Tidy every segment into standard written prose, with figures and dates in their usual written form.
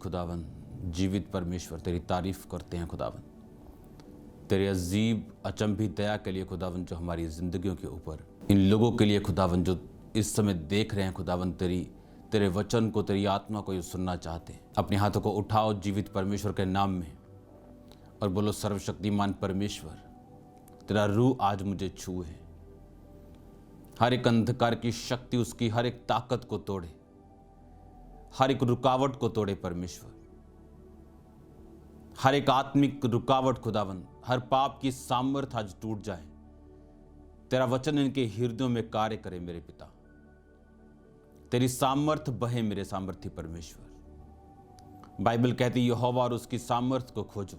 खुदावन, जीवित परमेश्वर, तेरी तारीफ करते हैं खुदावन, तेरे अजीब अचंभित दया के लिए खुदावन, जो हमारी ज़िंदगियों के ऊपर, इन लोगों के लिए खुदावन जो इस समय देख रहे हैं खुदावन, तेरे वचन को, तेरी आत्मा को ये सुनना चाहते हैं। अपने हाथों को उठाओ जीवित परमेश्वर के नाम में और बोलो, सर्वशक्तिमान परमेश्वर, तेरा रूह आज मुझे छूए, हर एक अंधकार की शक्ति, उसकी हर एक ताकत को तोड़े, हर एक रुकावट को तोड़े परमेश्वर, हर एक आत्मिक रुकावट खुदावन, हर पाप की सामर्थ आज टूट जाए। तेरा वचन इनके हृदयों में कार्य करे मेरे पिता, तेरी सामर्थ बहे मेरे सामर्थी परमेश्वर। बाइबल कहती यहोवा और उसकी सामर्थ को खोजो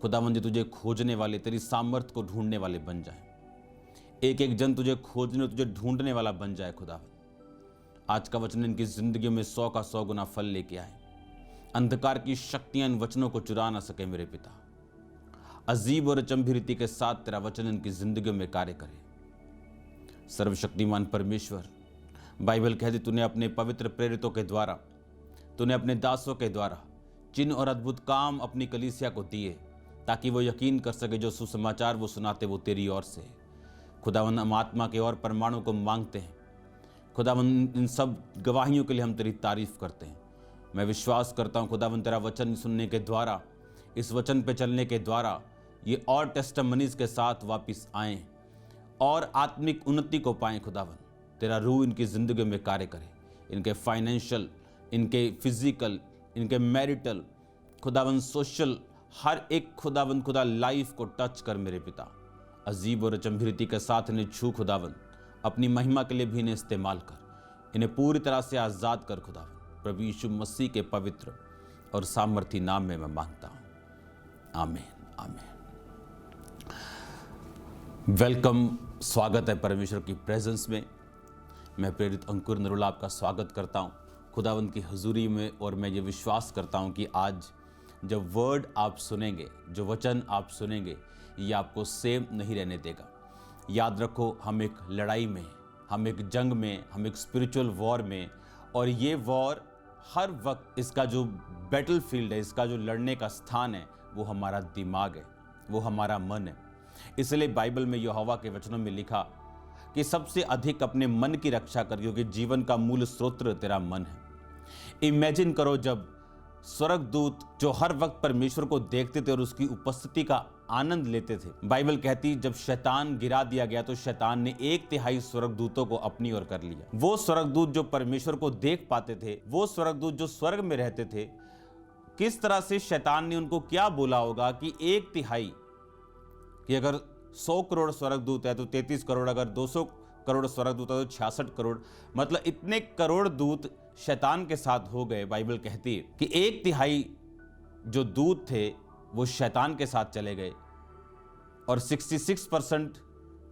खुदावन, जो तुझे खोजने वाले, तेरी सामर्थ को ढूंढने वाले बन जाए। एक एक जन तुझे खोजने, तुझे ढूंढने वाला बन जाए खुदावन। आज का वचन इनकी जिंदगी में 100 का 100 गुना फल लेके आए। अंधकार की शक्तियां इन वचनों को चुरा ना सके मेरे पिता। अजीब और अचंभी रीति के साथ तेरा वचन इनकी जिंदगी में कार्य करे। सर्वशक्तिमान परमेश्वर, बाइबल कहती तूने अपने पवित्र प्रेरितों के द्वारा, तूने अपने दासों के द्वारा चिन्ह और अद्भुत काम अपनी कलीसिया को दिए, ताकि वो यकीन कर सके जो सुसमाचार वो सुनाते वो तेरी ओर से। खुदावन, हम आत्मा के और परमाणु को मांगते हैं खुदावन। इन सब गवाहियों के लिए हम तेरी तारीफ करते हैं। मैं विश्वास करता हूँ खुदावन, तेरा वचन सुनने के द्वारा, इस वचन पे चलने के द्वारा ये और टेस्टिमनीज के साथ वापस आएँ और आत्मिक उन्नति को पाएँ खुदावन। तेरा रूह इनकी ज़िंदगी में कार्य करे, इनके फाइनेंशियल, इनके फिजिकल, इनके मैरिटल, खुदावन सोशल, हर एक खुदावन खुदा लाइफ को टच कर मेरे पिता। अजीब और अचंभी रीति के साथ इन्हें छू खुदावन, अपनी महिमा के लिए भी इन्हें इस्तेमाल कर, इन्हें पूरी तरह से आज़ाद कर खुदावन। प्रभु यीशु मसीह के पवित्र और सामर्थी नाम में मैं मांगता हूँ, आमीन आमीन। वेलकम, स्वागत है परमेश्वर की प्रेजेंस में। मैं प्रेरित अंकुर नरोला आपका स्वागत करता हूँ खुदावंत की हजूरी में। और मैं ये विश्वास करता हूँ कि आज जब वर्ड आप सुनेंगे, जो वचन आप सुनेंगे, ये आपको सेम नहीं रहने देगा। याद रखो, हम एक लड़ाई में, हम एक जंग में, हम एक स्पिरिचुअल वॉर में, और ये वॉर हर वक्त, इसका जो बैटल फील्ड है, इसका जो लड़ने का स्थान है, वो हमारा दिमाग है, वो हमारा मन है। इसलिए बाइबल में यहोवा के वचनों में लिखा कि सबसे अधिक अपने मन की रक्षा कर, क्योंकि जीवन का मूल स्रोत तेरा मन है। इमेजिन करो, जब स्वर्गदूत जो हर वक्त परमेश्वर को देखते थे और उसकी उपस्थिति का आनंद लेते थे, बाइबल कहती जब शैतान गिरा दिया गया तो शैतान ने 1/3 स्वर्गदूतों को अपनी ओर कर लिया। वो स्वर्गदूत जो परमेश्वर को देख पाते थे, वो स्वर्गदूत जो स्वर्ग में रहते थे, किस तरह से शैतान ने उनको क्या बोला होगा कि 1/3, कि अगर 100 करोड़ स्वर्गदूत है तो 33 करोड़, अगर 200 करोड़ स्वर्गदूत है तो 66 करोड़, मतलब इतने करोड़ दूत शैतान के साथ हो गए। बाइबल कहती है कि 1/3 जो दूत थे वो शैतान के साथ चले गए और 66%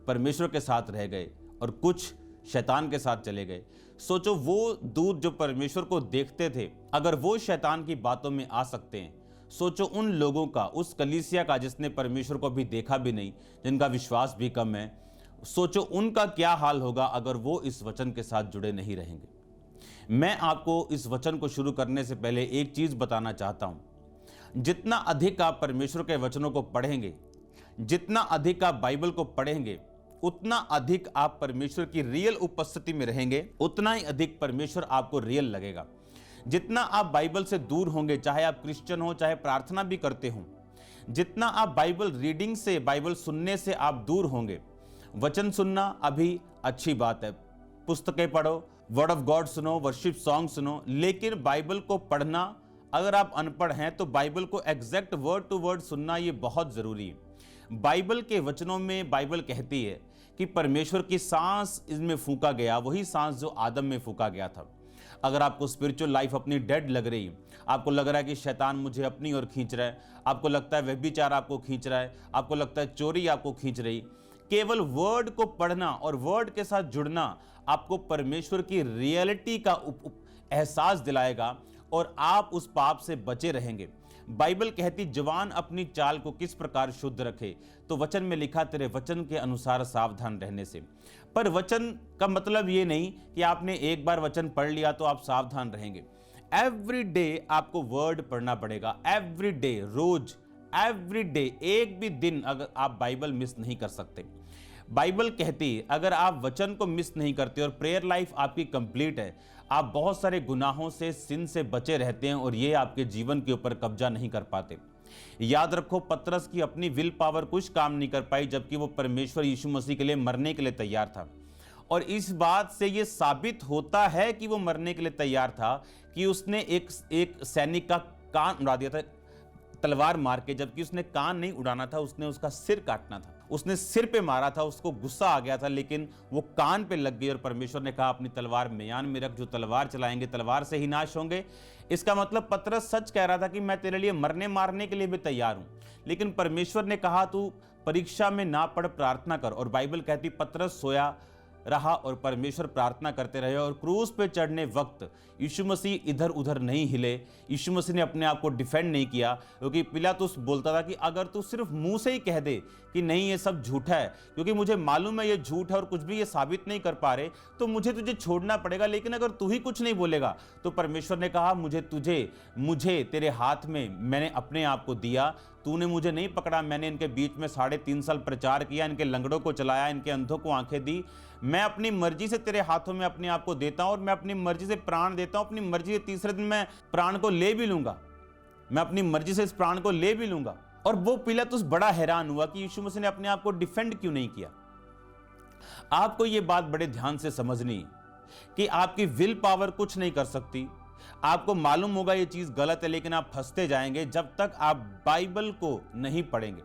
परमेश्वर के साथ रह गए और कुछ शैतान के साथ चले गए। सोचो, वो दूत जो परमेश्वर को देखते थे, अगर वो शैतान की बातों में आ सकते हैं, सोचो उन लोगों का, उस कलीसिया का जिसने परमेश्वर को अभी देखा भी नहीं, जिनका विश्वास भी कम है, सोचो उनका क्या हाल होगा अगर वो इस वचन के साथ जुड़े नहीं रहेंगे। मैं आपको इस वचन को शुरू करने से पहले एक चीज बताना चाहता हूं। जितना अधिक आप परमेश्वर के वचनों को पढ़ेंगे, जितना अधिक आप बाइबल को पढ़ेंगे, उतना अधिक आप परमेश्वर की रियल उपस्थिति में रहेंगे, उतना ही अधिक परमेश्वर आपको रियल लगेगा। जितना आप बाइबल से दूर होंगे, चाहे आप क्रिश्चियन हो, चाहे प्रार्थना भी करते हो, जितना आप बाइबल रीडिंग से, बाइबल सुनने से आप दूर होंगे। वचन सुनना अभी अच्छी बात है, पुस्तकें पढ़ो, वर्ड ऑफ गॉड सुनो, वर्शिप सॉन्ग सुनो, लेकिन बाइबल को पढ़ना, अगर आप अनपढ़ हैं तो बाइबल को एग्जैक्ट वर्ड टू वर्ड सुनना ये बहुत जरूरी है। बाइबल के वचनों में बाइबल कहती है कि परमेश्वर की सांस इसमें फूंका गया, वही सांस जो आदम में फूंका गया था। अगर आपको स्पिरिचुअल लाइफ अपनी डेड लग रही, आपको लग रहा है कि शैतान मुझे अपनी ओर खींच रहा है, आपको लगता है व्यभिचार आपको खींच रहा है, आपको लगता है चोरी आपको खींच रही, केवल वर्ड को पढ़ना और वर्ड के साथ जुड़ना आपको परमेश्वर की रियलिटी का एहसास दिलाएगा और आप उस पाप से बचे रहेंगे। बाइबल कहती जवान अपनी चाल को किस प्रकार शुद्ध रखे, तो वचन में लिखा तेरे वचन के अनुसार सावधान रहने से। पर वचन का मतलब ये नहीं कि आपने एक बार वचन पढ़ लिया तो आप सावधान रहेंगे। एवरी डे आपको वर्ड पढ़ना पड़ेगा, एवरी डे, रोज, एवरी डे, एक भी दिन अगर आप बाइबल मिस नहीं कर सकते। बाइबल कहती है अगर आप वचन को मिस नहीं करते और प्रेयर लाइफ आपकी कंप्लीट है, आप बहुत सारे गुनाहों से, सिन से बचे रहते हैं और ये आपके जीवन के ऊपर कब्जा नहीं कर पाते। याद रखो, पतरस की अपनी विल पावर कुछ काम नहीं कर पाई, जबकि वो परमेश्वर यीशु मसीह के लिए मरने के लिए तैयार था। और इस बात से ये साबित होता है कि वो मरने के लिए तैयार था कि उसने एक सैनिक का कान उड़ा दिया था तलवार मार के, जबकि उसने कान नहीं उड़ाना था, उसने उसका सिर काटना था। उसने सिर पे मारा था, उसको गुस्सा आ गया था, लेकिन वो कान पे लग गई और परमेश्वर ने कहा अपनी तलवार म्यान में रख, जो तलवार चलाएंगे तलवार से ही नाश होंगे। इसका मतलब पतरस सच कह रहा था कि मैं तेरे लिए मरने मारने के लिए भी तैयार हूं, लेकिन परमेश्वर ने कहा तू परीक्षा में ना पढ़, प्रार्थना कर। और बाइबल कहती पतरस सोया रहा और परमेश्वर प्रार्थना करते रहे। और क्रूस पे चढ़ने वक्त यीशु मसीह इधर उधर नहीं हिले, यीशु मसीह ने अपने आप को डिफेंड नहीं किया, क्योंकि पिलातुस बोलता था कि अगर तू सिर्फ मुंह से ही कह दे कि नहीं ये सब झूठा है, क्योंकि मुझे मालूम है ये झूठ है और कुछ भी ये साबित नहीं कर पा रहे, तो मुझे तुझे छोड़ना पड़ेगा। लेकिन अगर तू ही कुछ नहीं बोलेगा, तो परमेश्वर ने कहा मुझे तेरे हाथ में मैंने अपने आप को दिया, तूने मुझे नहीं पकड़ा, मैंने इनके बीच में 3.5 साल प्रचार किया, इनके लंगड़ों को चलाया, इनके अंधों को आंखें दी। मैं अपनी मर्जी से तेरे हाथों में अपने आप को देता हूं और मैं अपनी मर्जी से प्राण देता हूं, अपनी मर्जी से तीसरे दिन मैं प्राण को ले भी लूंगा, मैं अपनी मर्जी से इस प्राण को ले भी लूंगा। और वो पिलातुस बड़ा हैरान हुआ कि यीशु मसीह ने अपने आप को डिफेंड क्यों नहीं किया। आपको यह बात बड़े ध्यान से समझनी कि आपकी विल पावर कुछ नहीं कर सकती। आपको मालूम होगा ये चीज गलत है, लेकिन आप फंसते जाएंगे जब तक आप बाइबल को नहीं पढ़ेंगे।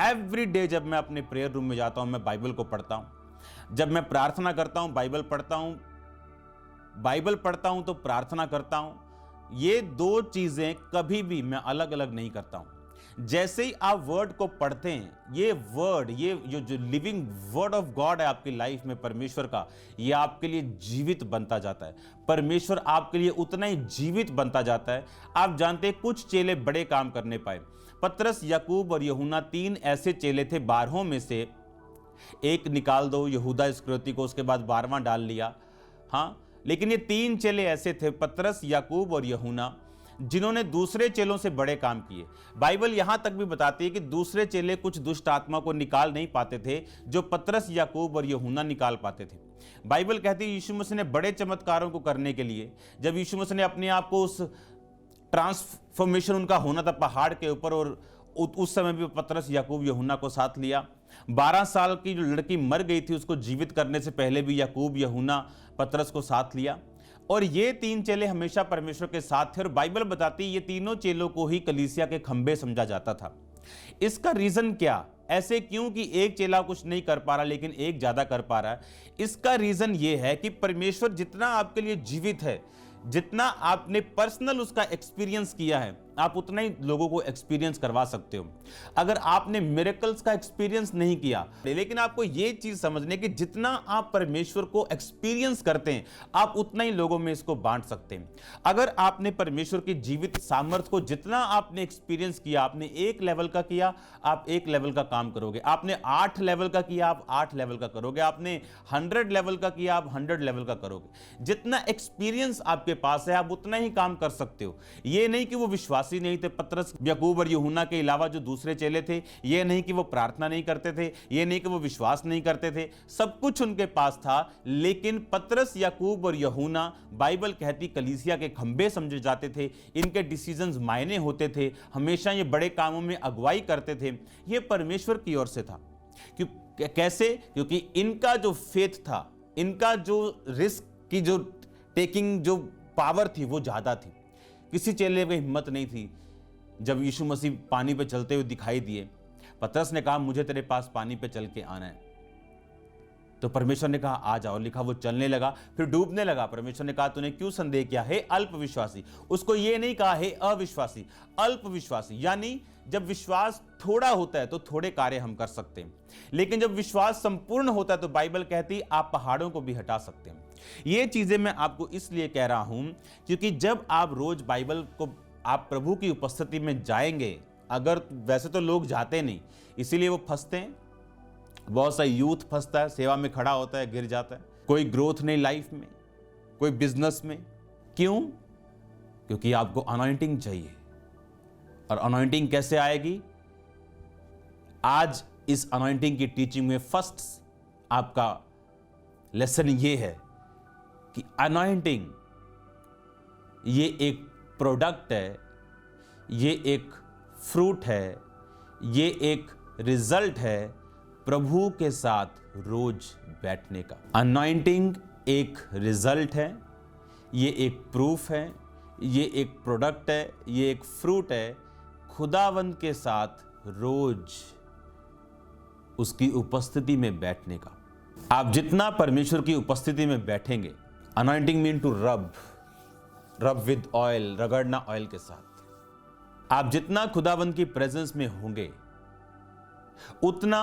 एवरी डे जब मैं अपने प्रेयर रूम में जाता हूं, मैं बाइबल को पढ़ता हूं। जब मैं प्रार्थना करता हूं, बाइबल पढ़ता हूं तो प्रार्थना करता हूं। ये दो चीजें कभी भी मैं अलग अलग नहीं करता हूं। जैसे ही आप वर्ड को पढ़ते हैं, ये वर्ड, ये जो लिविंग वर्ड ऑफ गॉड है आपकी लाइफ में परमेश्वर का, ये आपके लिए जीवित बनता जाता है। परमेश्वर आपके लिए उतना ही जीवित बनता जाता है। आप जानते हैं कुछ चेले बड़े काम करने पाए। पतरस, याकूब और यूहन्ना 3 ऐसे चेले थे, 12 में से एक निकाल दो यहूदा इस्करियोती को, उसके बाद 12वां डाल लिया। हाँ, लेकिन ये 3 चेले ऐसे थे, पतरस, याकूब और यूहन्ना, जिन्होंने दूसरे चेलों से बड़े काम किए। बाइबल यहां तक भी बताती है कि दूसरे चेले कुछ दुष्ट आत्मा को निकाल नहीं पाते थे जो पतरस, याकूब और यूहन्ना निकाल पाते थे। बाइबल कहती है यीशु मसीह ने बड़े चमत्कारों को करने के लिए, जब यीशु मसीह ने अपने आप को, उस ट्रांसफॉर्मेशन उनका होना था पहाड़ के ऊपर, और उस समय भी पतरस, याकूब, यूहन्ना को साथ लिया। 12 साल की जो लड़की मर गई थी उसको जीवित करने से पहले भी याकूब, यूहन्ना, पतरस को साथ लिया। और ये 3 चेले हमेशा परमेश्वर के साथ थे। और बाइबल बताती है ये तीनों चेलों को ही कलीसिया के खंबे समझा जाता था। इसका रीजन क्या, ऐसे क्यों कि एक चेला कुछ नहीं कर पा रहा लेकिन एक ज्यादा कर पा रहा है? इसका रीजन ये है कि परमेश्वर जितना आपके लिए जीवित है, जितना आपने पर्सनल उसका एक्सपीरियंस किया है, आप उतना ही लोगों को एक्सपीरियंस करवा सकते हो। अगर आपने मिरेकल्स का एक्सपीरियंस नहीं किया, लेकिन आपको यह चीज समझने कि जितना आप परमेश्वर को एक्सपीरियंस करते हैं, आप उतना ही लोगों में इसको बांट सकते हैं। अगर आपने परमेश्वर की जीवित सामर्थ्य को जितना आपने एक्सपीरियंस किया, आपने 1 लेवल का किया, आप 1 लेवल का काम करोगे। आपने 8 लेवल का किया, आप 8 लेवल का करोगे। आपने 100 लेवल का किया, आप 100 लेवल का करोगे। जितना एक्सपीरियंस आपके पास है, आप उतना ही काम कर सकते हो। यह नहीं कि वो विश्वासी नहीं थे, पतरस, याकूब और यूहन्ना के अलावा जो दूसरे चेले थे, ये नहीं कि वो प्रार्थना नहीं करते थे, ये नहीं कि वो विश्वास नहीं करते थे, सब कुछ उनके पास था। लेकिन पतरस, याकूब और यूहन्ना, बाइबल कहती कलीसिया के खंबे समझे जाते थे। इनके डिसीजंस मायने होते थे, हमेशा ये बड़े कामों में अगुवाई करते थे। ये परमेश्वर की ओर से था। कैसे? क्योंकि इनका जो फेथ था, इनका जो रिस्क की जो टेकिंग जो पावर थी वो ज्यादा थी। किसी चेले में हिम्मत नहीं थी। जब यीशु मसीह पानी पे चलते हुए दिखाई दिए, पतरस ने कहा मुझे तेरे पास पानी पे चल के आना है, तो परमेश्वर ने कहा आ जाओ। लिखा वो चलने लगा, फिर डूबने लगा। परमेश्वर ने कहा तूने क्यों संदेह किया, हे अल्पविश्वासी। उसको ये नहीं कहा हे अविश्वासी, अल्पविश्वासी। यानी जब विश्वास थोड़ा होता है तो थोड़े कार्य हम कर सकते हैं, लेकिन जब विश्वास संपूर्ण होता है तो बाइबल कहती है आप पहाड़ों को भी हटा सकते हैं। ये चीजें मैं आपको इसलिए कह रहा हूं क्योंकि जब आप रोज बाइबल को, आप प्रभु की उपस्थिति में जाएंगे, अगर वैसे तो लोग जाते नहीं, इसीलिए वो फंसते हैं। बहुत सा यूथ फंसता है, सेवा में खड़ा होता है, गिर जाता है। कोई ग्रोथ नहीं लाइफ में, कोई बिजनेस में। क्यों? क्योंकि आपको अनॉइंटिंग चाहिए। और अनॉइंटिंग कैसे आएगी? आज इस अनॉइंटिंग की टीचिंग में फर्स्ट आपका लेसन ये है कि अनॉइंटिंग ये एक प्रोडक्ट है, ये एक फ्रूट है, ये एक रिजल्ट है प्रभु के साथ रोज बैठने का। अनॉइंटिंग एक रिजल्ट है, ये एक प्रूफ है, ये एक प्रोडक्ट है, ये एक फ्रूट है खुदावंद के साथ रोज उसकी उपस्थिति में बैठने का। आप जितना परमेश्वर की उपस्थिति में बैठेंगे, anointing mean to rub with oil, रगड़ना ऑयल के साथ। आप जितना खुदावंद की प्रेजेंस में होंगे उतना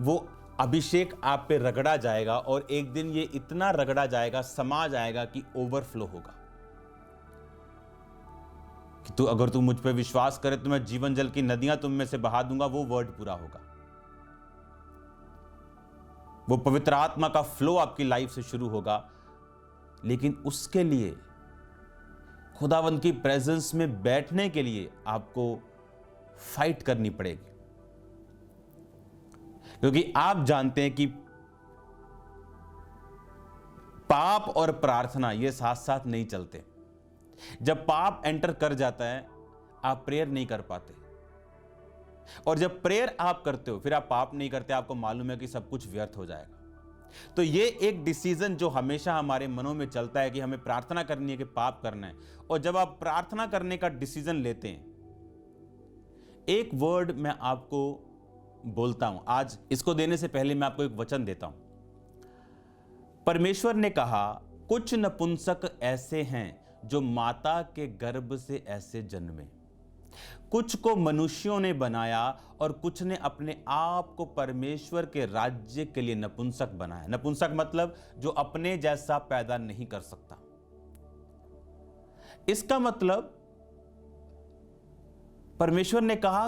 वो अभिषेक आप पे रगड़ा जाएगा और एक दिन ये इतना रगड़ा जाएगा, समा जाएगा कि ओवरफ्लो होगा। कि तू अगर तू मुझ पे विश्वास करे तो मैं जीवन जल की नदियां तुम में से बहा दूंगा, वो वर्ड पूरा होगा। वो पवित्र आत्मा का फ्लो आपकी लाइफ से शुरू होगा। लेकिन उसके लिए खुदावंद की प्रेजेंस में बैठने के लिए आपको फाइट करनी पड़ेगी, क्योंकि आप जानते हैं कि पाप और प्रार्थना ये साथ साथ नहीं चलते। जब पाप एंटर कर जाता है आप प्रेयर नहीं कर पाते, और जब प्रेयर आप करते हो फिर आप पाप नहीं करते, आपको मालूम है कि सब कुछ व्यर्थ हो जाएगा। तो ये एक डिसीजन जो हमेशा हमारे मनों में चलता है कि हमें प्रार्थना करनी है कि पाप करना है। और जब आप प्रार्थना करने का डिसीजन लेते हैं, एक वर्ड मैं आपको बोलता हूं आज, इसको देने से पहले मैं आपको एक वचन देता हूं। परमेश्वर ने कहा, कुछ नपुंसक ऐसे हैं जो माता के गर्भ से ऐसे जन्मे, कुछ को मनुष्यों ने बनाया और कुछ ने अपने आप को परमेश्वर के राज्य के लिए नपुंसक बनाया। नपुंसक मतलब जो अपने जैसा पैदा नहीं कर सकता। इसका मतलब परमेश्वर ने कहा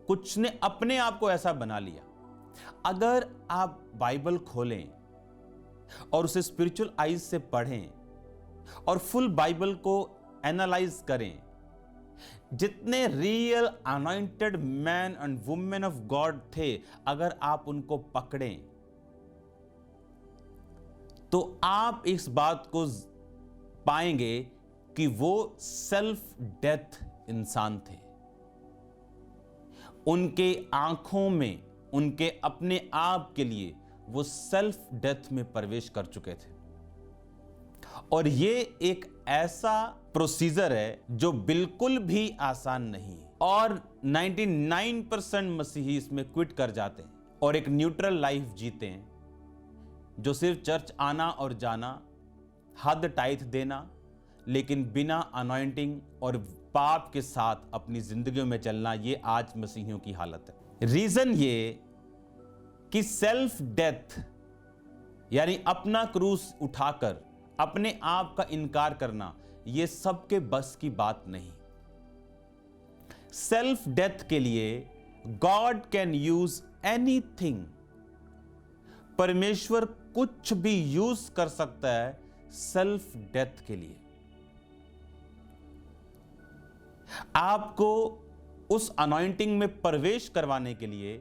कुछ ने अपने आप को ऐसा बना लिया। अगर आप बाइबल खोलें और उसे स्पिरिचुअल आईज से पढ़ें और फुल बाइबल को एनालाइज करें, जितने real anointed man and women of God थे, अगर आप उनको पकड़ें तो आप इस बात को पाएंगे कि वो सेल्फ डेथ इंसान थे। उनके आंखों में, उनके अपने आप के लिए वो सेल्फ डेथ में प्रवेश कर चुके थे। और ये एक ऐसा प्रोसीजर है जो बिल्कुल भी आसान नहीं है, और 99% मसीही इसमें क्विट कर जाते हैं और एक न्यूट्रल लाइफ जीते हैं, जो सिर्फ चर्च आना और जाना, हद टाइथ देना, लेकिन बिना अनॉइंटिंग और पाप के साथ अपनी जिंदगियों में चलना, ये आज मसीहियों की हालत है। रीजन ये कि सेल्फ डेथ यानी अपना क्रूस उठाकर अपने आप का इनकार करना, ये सबके बस की बात नहीं। सेल्फ डेथ के लिए गॉड कैन यूज एनीथिंग। परमेश्वर कुछ भी यूज कर सकता है सेल्फ डेथ के लिए। आपको उस अनॉइंटिंग में प्रवेश करवाने के लिए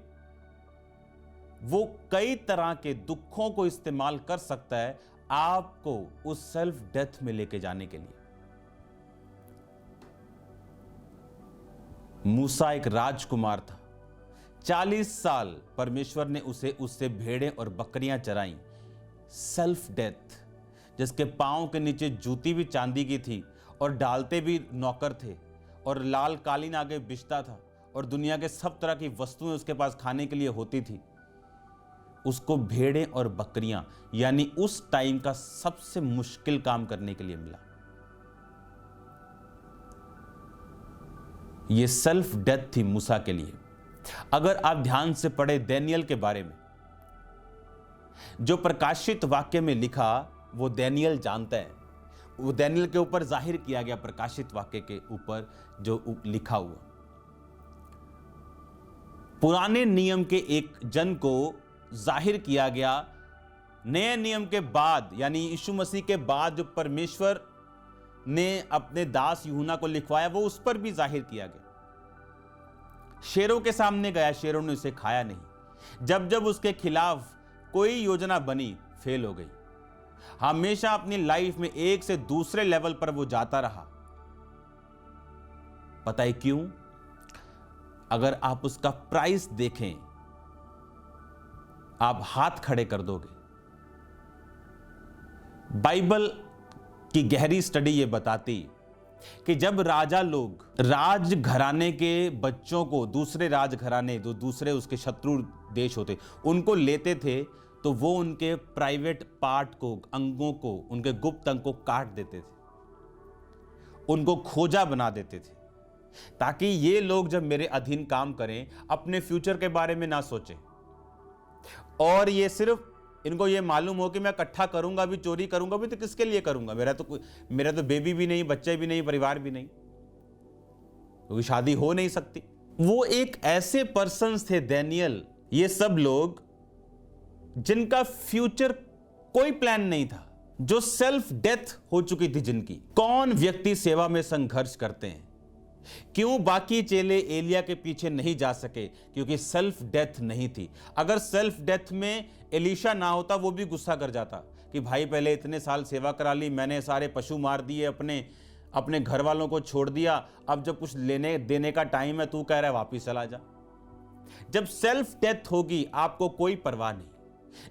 वो कई तरह के दुखों को इस्तेमाल कर सकता है आपको उस सेल्फ डेथ में लेके जाने के लिए। मूसा एक राजकुमार था, 40 साल परमेश्वर ने उससे भेड़ें और बकरियां चराई। सेल्फ डेथ, जिसके पांव के नीचे जूती भी चांदी की थी और डालते भी नौकर थे और लाल कालीन आगे बिछता था और दुनिया के सब तरह की वस्तुएं उसके पास खाने के लिए होती थी। उसको भेड़ें और बकरियां यानी उस टाइम का सबसे मुश्किल काम करने के लिए मिला। यह सेल्फ डेथ थी मूसा के लिए। अगर आप ध्यान से पढ़े दानियेल के बारे में, जो प्रकाशित वाक्य में लिखा वो दानियेल जानता है। वो दानियेल के ऊपर जाहिर किया गया, प्रकाशित वाक्य के ऊपर जो लिखा हुआ। पुराने नियम के एक जन को जाहिर किया गया, नए नियम के बाद यानी यीशु मसीह के बाद जो परमेश्वर ने अपने दास यूहन्ना को लिखवाया वो उस पर भी जाहिर किया गया। शेरों के सामने गया, शेरों ने उसे खाया नहीं। जब जब उसके खिलाफ कोई योजना बनी, फेल हो गई। हमेशा अपनी लाइफ में एक से दूसरे लेवल पर वो जाता रहा। पता है क्यों? अगर आप उसका प्राइस देखें, आप हाथ खड़े कर दोगे। बाइबल की गहरी स्टडी ये बताती कि जब राजा लोग राज घराने के बच्चों को, दूसरे राज घराने जो दूसरे उसके शत्रु देश होते, उनको लेते थे, तो वो उनके प्राइवेट पार्ट को, अंगों को, उनके गुप्त अंग को काट देते थे, उनको खोजा बना देते थे, ताकि ये लोग जब मेरे अधीन काम करें अपने फ्यूचर के बारे में ना सोचें। और ये सिर्फ इनको ये मालूम हो कि मैं इकट्ठा करूंगा भी, चोरी करूंगा भी, तो किसके लिए करूंगा? मेरा तो बेबी भी नहीं, बच्चे भी नहीं, परिवार भी नहीं, क्योंकि शादी हो नहीं सकती। वो एक ऐसे पर्सन्स थे दानियेल, ये सब लोग जिनका फ्यूचर कोई प्लान नहीं था, जो सेल्फ डेथ हो चुकी थी जिनकी। कौन व्यक्ति सेवा में संघर्ष करते हैं? क्यों बाकी चेले एलिया के पीछे नहीं जा सके? क्योंकि सेल्फ डेथ नहीं थी। अगर सेल्फ डेथ में एलीशा ना होता, वो भी गुस्सा कर जाता कि भाई पहले इतने साल सेवा करा ली, मैंने सारे पशु मार दिए, अपने घर वालों को छोड़ दिया, अब जब कुछ लेने देने का टाइम है, तू कह रहा है वापिस चला जा। जब सेल्फ डेथ होगी, आपको कोई परवाह नहीं।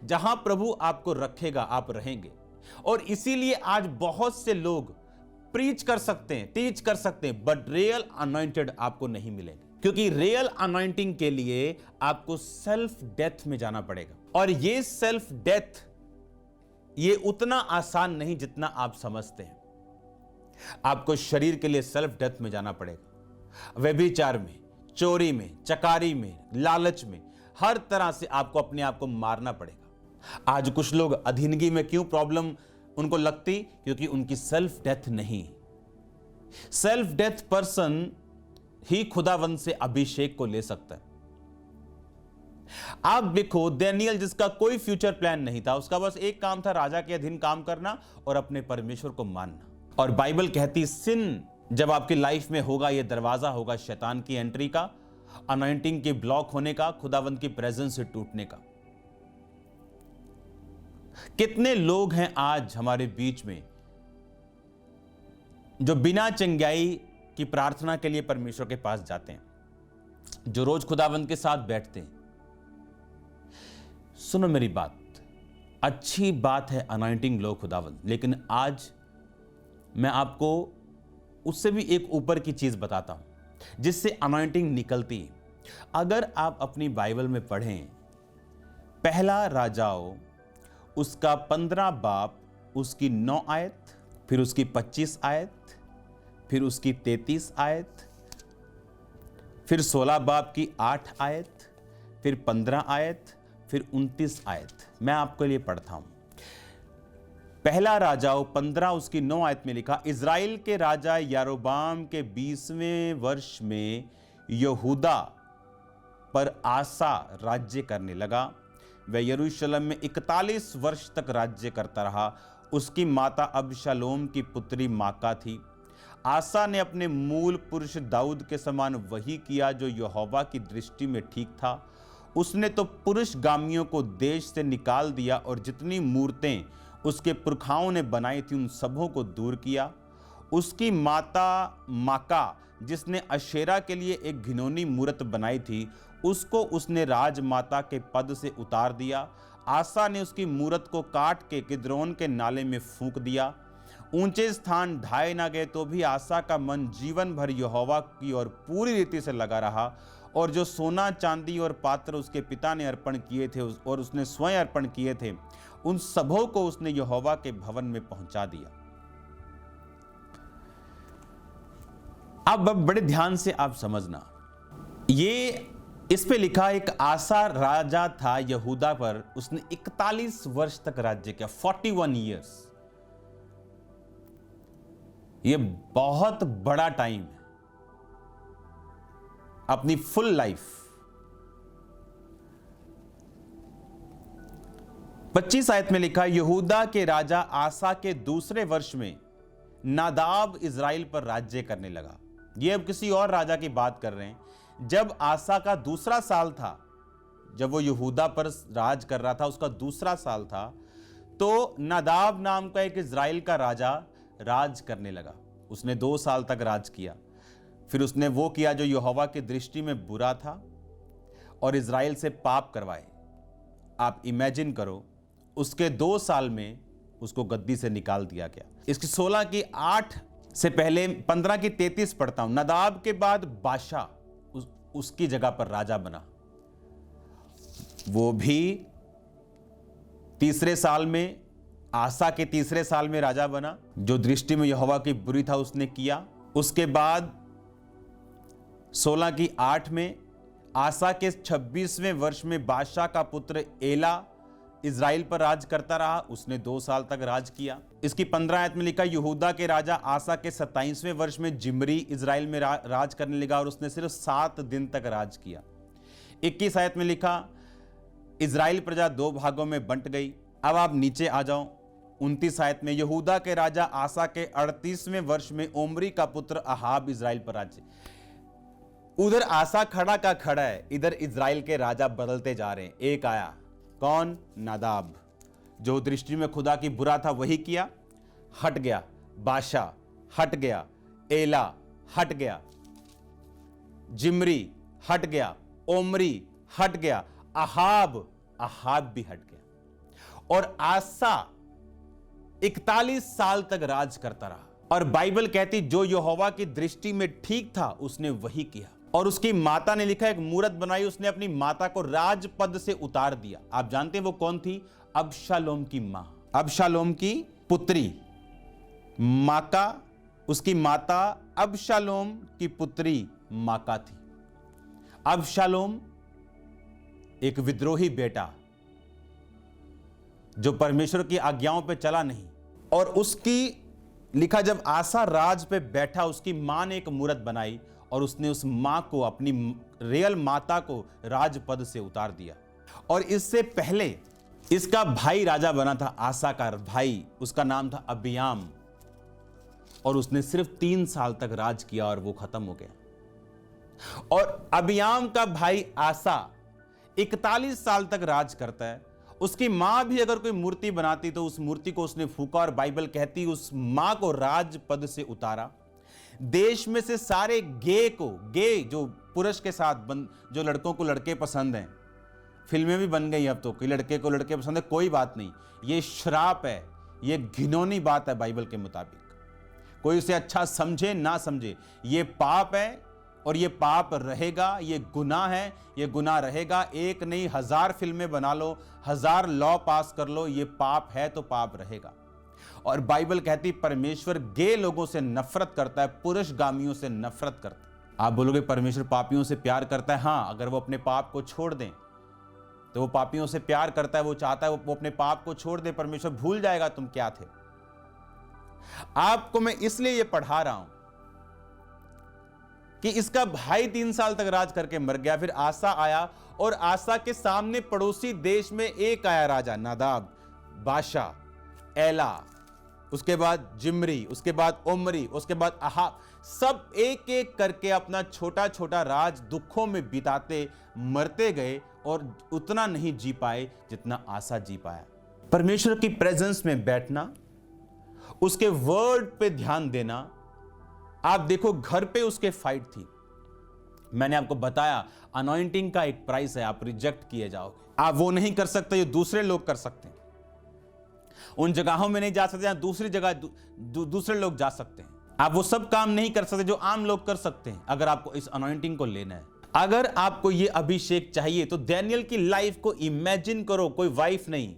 जहां प्रभु आपको रखेगा, आप रहेंगे। और इसीलिए आज बहुत से लोग प्रीच कर सकते हैं, टीच कर सकते हैं, बट रियल अनॉइंटेड आपको नहीं मिलेंगे, क्योंकि रियल अनॉइंटिंग के लिए आपको सेल्फ डेथ में जाना पड़ेगा। और ये सेल्फ डेथ, ये उतना आसान नहीं जितना आप समझते हैं। आपको शरीर के लिए सेल्फ डेथ में जाना पड़ेगा। व्यभिचार में, चोरी में, चकारी में, लालच में, हर तरह से आपको अपने आप को मारना पड़ेगा। आज कुछ लोग अधीनगी में क्यों प्रॉब्लम उनको लगती? क्योंकि उनकी सेल्फ डेथ नहीं। सेल्फ डेथ पर्सन ही खुदावंत से अभिषेक को ले सकता है। आप देखो, दानियेल जिसका कोई फ्यूचर प्लान नहीं था, उसका बस एक काम था, राजा के अधीन काम करना और अपने परमेश्वर को मानना। और बाइबल कहती, सिन जब आपकी लाइफ में होगा, यह दरवाजा होगा शैतान की एंट्री का, अनॉइंटिंग के ब्लॉक होने का, खुदावंत की प्रेजेंस से टूटने का। कितने लोग हैं आज हमारे बीच में जो बिना चंगाई की प्रार्थना के लिए परमेश्वर के पास जाते हैं, जो रोज खुदावंत के साथ बैठते हैं। सुनो मेरी बात, अच्छी बात है अनॉइंटिंग लो खुदावंत, लेकिन आज मैं आपको उससे भी एक ऊपर की चीज बताता हूं जिससे अनॉइंटिंग निकलती है। अगर आप अपनी बाइबल में पढ़ें, पहला राजाओं उसका 15 बाब, उसकी 9 आयत, फिर उसकी 25 आयत, फिर उसकी 33 आयत, फिर 16 बाब की 8 आयत, फिर 15 आयत, फिर 29 आयत। मैं आपके लिए पढ़ता हूं। पहला राजाओं 15 उसकी 9 आयत में लिखा, इज़राइल के राजा यारोबाम के 20वें वर्ष में यहूदा पर आसा राज्य करने लगा। वह यरूशलेम में 41 वर्ष तक राज्य करता रहा। उसकी माता अबशालोम की पुत्री माका थी। आसा ने अपने मूल पुरुष दाऊद के समान वही किया जो यहोवा की दृष्टि में ठीक था। उसने तो पुरुषगामियों को देश से निकाल दिया और जितनी मूर्तें उसके पुरखाओं ने बनाई थी उन सबों को दूर किया। उसकी माता माका, जिसने अशेरा के लिए एक घिनौनी मूर्त बनाई थी, उसको उसने राजमाता के पद से उतार दिया। आसा ने उसकी मूरत को काट के किद्रोन के नाले में फूंक दिया। ऊंचे स्थान ढाए ना गए तो भी आसा का मन जीवन भर यहोवा की ओर पूरी रीति से लगा रहा। और जो सोना चांदी और पात्र उसके पिता ने अर्पण किए थे और उसने स्वयं अर्पण किए थे, उन सबों को उसने यहोवा के भवन में पहुंचा दिया। अब बड़े ध्यान से आप समझना, ये इस पे लिखा एक आसा राजा था यहूदा पर, उसने 41 वर्ष तक राज्य किया, 41 ईयर्स। ये बहुत बड़ा टाइम है अपनी फुल लाइफ। 25 आयत में लिखा, यहूदा के राजा आसा के दूसरे वर्ष में नादाब इज़राइल पर राज्य करने लगा। ये अब किसी और राजा की बात कर रहे हैं। जब आसा का दूसरा साल था, जब वो यहूदा पर राज कर रहा था, उसका दूसरा साल था, तो नादाब नाम का एक इज़राइल का राजा राज करने लगा। उसने 2 साल तक राज किया। फिर उसने वो किया जो यहोवा की दृष्टि में बुरा था और इज़राइल से पाप करवाए। आप इमेजिन करो, उसके 2 साल में उसको गद्दी से निकाल दिया गया। इसकी 16 की 8 से पहले 15 की 33 पढ़ता हूं। नदाब के बाद बादशाह उसकी जगह पर राजा बना। वो भी तीसरे साल में, आसा के तीसरे साल में राजा बना। जो दृष्टि में यहोवा की बुरी था उसने किया। उसके बाद 16 की 8 में आसा के 26वें वर्ष में बादशाह का पुत्र एला इज़राइल पर राज करता रहा। उसने 2 साल तक राज किया। इसकी 15 आयत में लिखा, यहूदा के राजा आसा के 27वें वर्ष में जिम्री इज़राइल में राज करने लगा और उसने सिर्फ 7 दिन तक राज किया। 21 आयत में लिखा, इज़राइल प्रजा 2 भागों में बंट गई। अब आप नीचे आ जाओ। 29 आयत में, यहूदा के राजा आसा के 38वें वर्ष में ओमरी का पुत्र अहाब इज़राइल पर राज्य। उधर आसा खड़ा का खड़ा है, इधर इज़राइल के राजा बदलते जा रहे हैं। एक आया, कौन? नादाब, जो दृष्टि में खुदा की बुरा था वही किया, हट गया। बादशाह हट गया, एला हट गया, जिम्री हट गया, ओमरी हट गया, अहाब भी हट गया। और आसा 41 साल तक राज करता रहा। और बाइबल कहती जो यहोवा की दृष्टि में ठीक था उसने वही किया। और उसकी माता ने लिखा, एक मूरत बनाई, उसने अपनी माता को राजपद से उतार दिया। आप जानते हैं वो कौन थी? अबशालोम की मां, अबशालोम की पुत्री माका। उसकी माता अबशालोम की पुत्री माका थी। अबशालोम एक विद्रोही बेटा जो परमेश्वर की आज्ञाओं पे चला नहीं। और उसकी लिखा, जब आसा राज पे बैठा उसकी मां ने एक मूरत बनाई और उसने उस मां को, अपनी रियल माता को राजपद से उतार दिया। और इससे पहले इसका भाई राजा बना था, आसा का भाई, उसका नाम था अबियाम। और उसने सिर्फ 3 साल तक राज किया और वो खत्म हो गया। और अबियाम का भाई आसा 41 साल तक राज करता है। उसकी मां भी अगर कोई मूर्ति बनाती तो उस मूर्ति को उसने फूका। और बाइबल कहती उस मां को राजपद से उतारा। देश में से सारे गे जो पुरुष के साथ जो लड़कों को लड़के पसंद हैं, फिल्में भी बन गई अब तो कि लड़के को लड़के पसंद है, कोई बात नहीं, ये श्राप है, ये घिनौनी बात है बाइबल के मुताबिक। कोई उसे अच्छा समझे ना समझे, ये पाप है और ये पाप रहेगा, ये गुनाह है, ये गुनाह रहेगा। एक नहीं 1000 फिल्में बना लो, 1000 लॉ पास कर लो, ये पाप है तो पाप रहेगा। और बाइबल कहती परमेश्वर गे लोगों से नफरत करता है, पुरुषगामियों से नफरत करता है। आप बोलोगे परमेश्वर पापियों से प्यार करता है। हाँ, अगर वो अपने पाप को छोड़ दें तो वो पापियों से प्यार करता है। वो चाहता है वो अपने पाप को छोड़ दे। परमेश्वर भूल जाएगा तुम क्या थे। आपको मैं इसलिए ये पढ़ा रहा हूं कि इसका भाई 3 साल तक राज करके मर गया। फिर आसा आया और आसा के सामने पड़ोसी देश में एक आया राजा, नादाब, बादशाह, एला, उसके बाद जिम्री, उसके बाद ओमरी, उसके बाद अहाब। सब एक एक करके अपना छोटा छोटा राज दुखों में बिताते मरते गए और उतना नहीं जी पाए जितना आसा जी पाया। परमेश्वर की प्रेजेंस में बैठना, उसके वर्ड पे ध्यान देना। आप देखो घर पे उसके फाइट थी। मैंने आपको बताया अनॉइंटिंग का एक प्राइस है, आप रिजेक्ट किए जाओगे। आप वो नहीं कर सकते जो दूसरे लोग कर सकते हैं। उन जगहों में नहीं जा सकते जहां दूसरी जगह दूसरे लोग जा सकते हैं। आप वो सब काम नहीं कर सकते जो आम लोग कर सकते हैं। अगर आपको इस अनॉइंटिंग को लेना है, अगर आपको ये अभिषेक चाहिए तो डैनियल की लाइफ को इमेजिन करो। कोई वाइफ नहीं,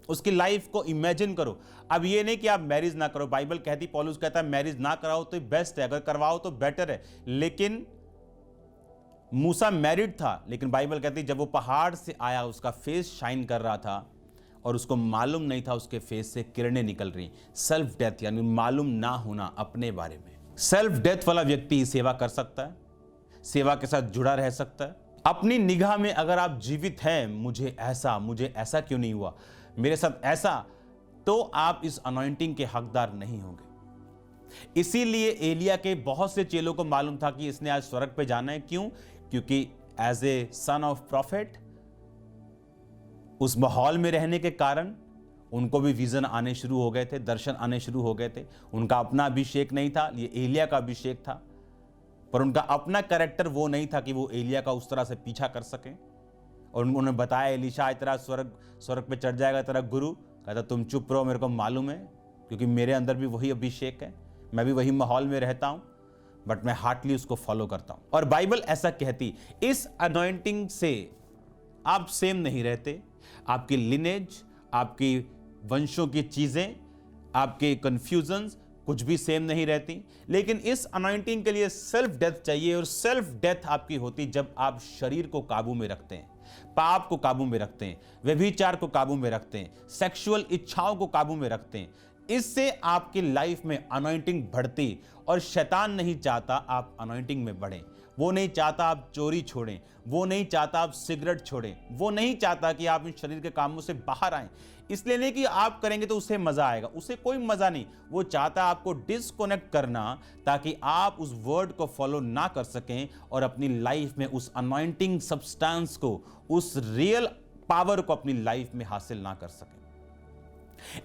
उसकी लाइफ को इमेजिन करो। अब ये नहीं कि आप मैरिज ना करो। बाइबल कहती, पौलुस कहता है मैरिज ना कराओ तो बेस्ट है, अगर करवाओ तो बेटर है। लेकिन मूसा मैरिड था, लेकिन बाइबल कहती जब वो पहाड़ से आया उसका फेस शाइन कर रहा था और उसको मालूम नहीं था उसके फेस से किरणें निकल रही। सेल्फ डेथ यानी मालूम ना होना अपने बारे में। सेल्फ डेथ वाला व्यक्ति सेवा कर सकता है, सेवा के साथ जुड़ा रह सकता है। अपनी निगाह में अगर आप जीवित हैं, मुझे ऐसा क्यों नहीं हुआ, मेरे साथ ऐसा, तो आप इस अनॉइंटिंग के हकदार नहीं होंगे। इसीलिए एलिया के बहुत से चेलों को मालूम था कि इसने आज स्वर्ग पे जाना है। क्यों? क्योंकि as a son of prophet, उस माहौल में रहने के कारण उनको भी विजन आने शुरू हो गए थे, दर्शन आने शुरू हो गए थे। उनका अपना अभिषेक नहीं था, ये एलिया का अभिषेक था, पर उनका अपना कैरेक्टर वो नहीं था कि वो एलिया का उस तरह से पीछा कर सकें। और उन्होंने बताया, एलीशा तेरा स्वर्ग पे चढ़ जाएगा तेरा गुरु। कहता तुम चुप रहो, मेरे को मालूम है, क्योंकि मेरे अंदर भी वही अभिषेक है, मैं भी वही माहौल में रहता हूं, बट मैं हार्टली उसको फॉलो करता हूं। और बाइबल ऐसा कहती, इस अनॉइंटिंग से आप सेम नहीं रहते, आपकी लिनेज, आपकी वंशों की चीजें, आपके कंफ्यूजन्स कुछ भी सेम नहीं रहती। लेकिन इस अनॉइंटिंग के लिए सेल्फ डेथ चाहिए, और सेल्फ डेथ आपकी होती जब आप शरीर को काबू में रखते हैं, पाप को काबू में रखते हैं, व्यभिचार को काबू में रखते हैं, सेक्सुअल इच्छाओं को काबू में रखते हैं। इससे आपकी लाइफ में अनॉइंटिंग बढ़ती, और शैतान नहीं चाहता आप अनॉइंटिंग में बढ़ें। वो नहीं चाहता आप चोरी छोड़ें, वो नहीं चाहता आप सिगरेट छोड़ें, वो नहीं चाहता कि आप इन शरीर के कामों से बाहर आएं। इसलिए नहीं कि आप करेंगे तो उसे मजा आएगा, उसे कोई मजा नहीं। वो चाहता है आपको डिस्कनेक्ट करना, ताकि आप उस वर्ड को फॉलो ना कर सकें और अपनी लाइफ में उस अनॉइंटिंग सब्सटेंस को, उस रियल पावर को अपनी लाइफ में हासिल ना कर सकें।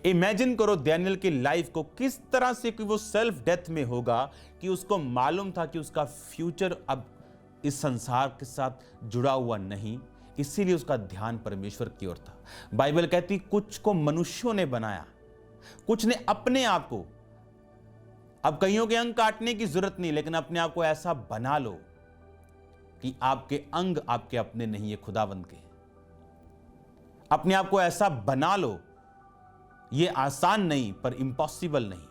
इमेजिन करो डैनियल की लाइफ को किस तरह से कि वो सेल्फ डेथ में होगा, कि उसको मालूम था कि उसका फ्यूचर अब इस संसार के साथ जुड़ा हुआ नहीं, इसीलिए उसका ध्यान परमेश्वर की ओर था। बाइबल कहती कुछ को मनुष्यों ने बनाया, कुछ ने अपने आप को। अब कईयों के अंग काटने की जरूरत नहीं, लेकिन अपने आप को ऐसा बना लो कि आपके अंग आपके अपने नहीं है, खुदावंद के। अपने आप को ऐसा बना लो, ये आसान नहीं पर इम्पॉसिबल नहीं।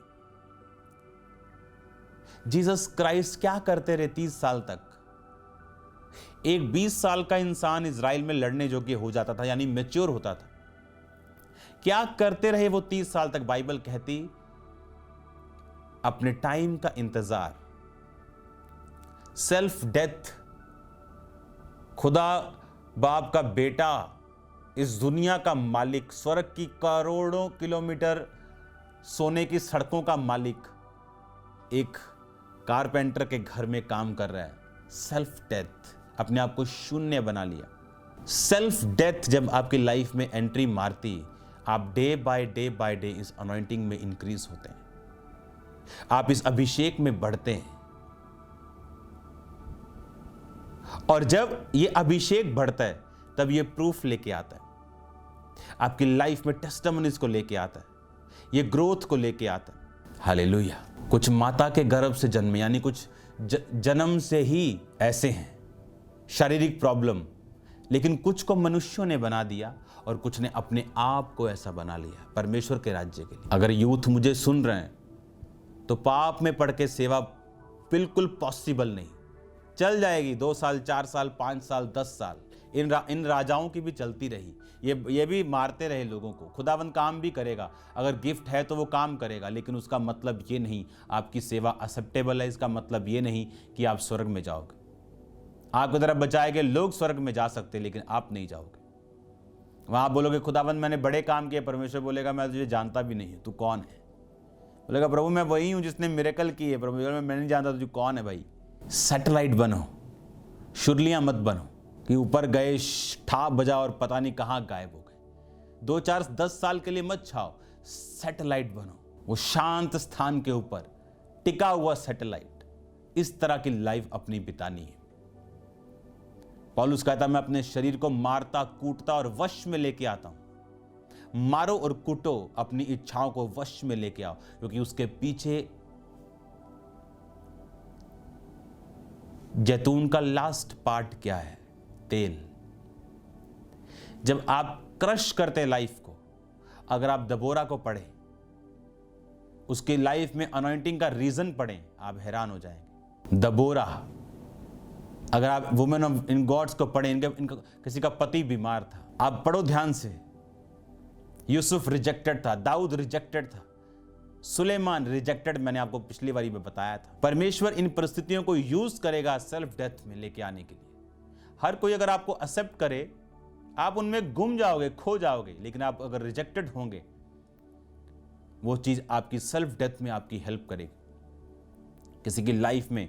जीसस क्राइस्ट क्या करते रहे 30 साल तक? एक 20 साल का इंसान इजराइल में लड़ने योग्य हो जाता था, यानी मैच्योर होता था। क्या करते रहे वो 30 साल तक? बाइबल कहती अपने टाइम का इंतजार, सेल्फ डेथ। खुदा बाप का बेटा, इस दुनिया का मालिक, स्वर्ग की करोड़ों किलोमीटर सोने की सड़कों का मालिक, एक कारपेंटर के घर में काम कर रहा है। सेल्फ डेथ, अपने आप को शून्य बना लिया। सेल्फ डेथ जब आपकी लाइफ में एंट्री मारती, आप डे बाय डे इस अनॉइंटिंग में इंक्रीज होते हैं, आप इस अभिषेक में बढ़ते हैं। और जब ये अभिषेक बढ़ता है, तब ये प्रूफ लेके आता है, आपकी लाइफ में टेस्टिमनीज को लेके आता है, ये ग्रोथ को लेके आता है। हालेलुया। कुछ माता के गर्भ से जन्मे, यानी कुछ जन्म से ही ऐसे हैं, शारीरिक प्रॉब्लम, लेकिन कुछ को मनुष्यों ने बना दिया और कुछ ने अपने आप को ऐसा बना लिया परमेश्वर के राज्य के लिए। अगर यूथ मुझे सुन रहे हैं, तो पाप में पड़ के सेवा बिल्कुल पॉसिबल नहीं। चल जाएगी 2 साल, 4 साल, 5 साल, 10 साल, इन राजाओं की भी चलती रही, ये भी मारते रहे लोगों को। खुदावंद काम भी करेगा, अगर गिफ्ट है तो वो काम करेगा, लेकिन उसका मतलब ये नहीं आपकी सेवा एक्सेप्टेबल है। इसका मतलब ये नहीं कि आप स्वर्ग में जाओगे। आपकी तरफ बचाए गए लोग स्वर्ग में जा सकते, लेकिन आप नहीं जाओगे। वहां बोलोगे खुदावंद मैंने बड़े काम किए, परमेश्वर बोलेगा मैं तुझे जानता भी नहीं, तू कौन है? बोलेगा प्रभु मैं वही हूं जिसने मिरेकल किए। प्रभु मैं नहीं जानता तुझे कौन है भाई। सैटेलाइट बनो, शुरलियां मत बनो कि ऊपर गए, ठा बजा और पता नहीं कहां गायब हो गए। 2, 4, 10 साल के लिए मत छाओ, सैटेलाइट बनो, वो शांत स्थान के ऊपर टिका हुआ सैटेलाइट। इस तरह की लाइफ अपनी बितानी है। पौलुस कहता मैं अपने शरीर को मारता, कूटता और वश में लेके आता हूं। मारो और कूटो, अपनी इच्छाओं को वश में लेके आओ, क्योंकि उसके पीछे जैतून का लास्ट पार्ट क्या है? तेल। जब आप क्रश करते लाइफ को, अगर आप दबोरा को पढ़ें, उसकी लाइफ में अनॉइंटिंग का रीजन पढ़ें, आप हैरान हो जाएंगे। दबोरा, अगर आप वुमेन ऑफ इन गॉड्स को पढ़ें, इनका किसी का पति बीमार था, आप पढ़ो ध्यान से। यूसुफ रिजेक्टेड था, दाऊद रिजेक्टेड था, सुलेमान रिजेक्टेड, मैंने आपको पिछली बारी में बताया था। परमेश्वर इन परिस्थितियों को यूज करेगा सेल्फ डेथ में लेके आने के लिए। हर कोई अगर आपको एक्सेप्ट करे, आप उनमें गुम जाओगे, खो जाओगे, लेकिन आप अगर रिजेक्टेड होंगे, वो चीज आपकी सेल्फ डेथ में आपकी हेल्प करेगी। किसी की लाइफ में